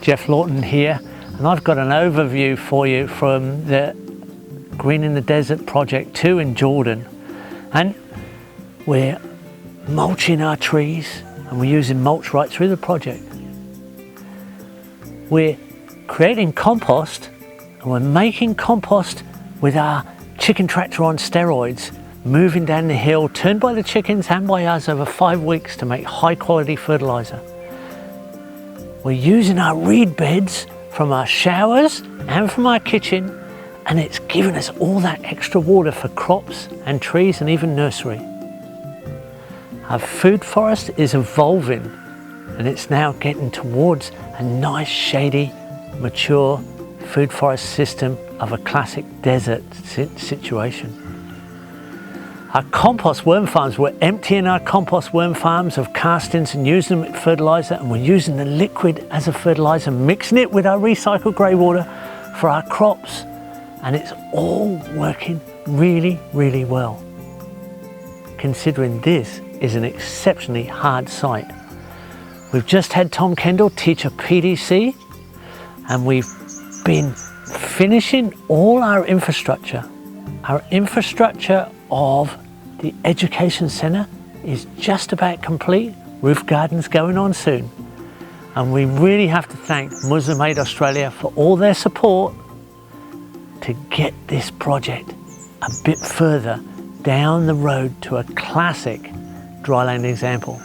Geoff Lawton here, and I've got an overview for you from the Green in the Desert Project 2 in Jordan. And we're mulching our trees, and we're using mulch right through the project. We're creating compost, and we're making compost with our chicken tractor on steroids, moving down the hill, turned by the chickens and by us over 5 weeks to make high quality fertilizer. We're using our reed beds from our showers and from our kitchen, and it's given us all that extra water for crops and trees and even nursery. Our food forest is evolving, and it's now getting towards a nice shady, mature food forest system of a classic desert situation. Our compost worm farms, we're emptying our compost worm farms of castings and using them as fertilizer, and we're using the liquid as a fertilizer, mixing it with our recycled grey water for our crops, and it's all working really, really well, considering this is an exceptionally hard site. We've just had Tom Kendall teach a PDC, and we've been finishing all our infrastructure. Our infrastructure of the education centre is just about complete. Roof garden's going on soon. And we really have to thank Muslim Aid Australia for all their support to get this project a bit further down the road to a classic dryland example.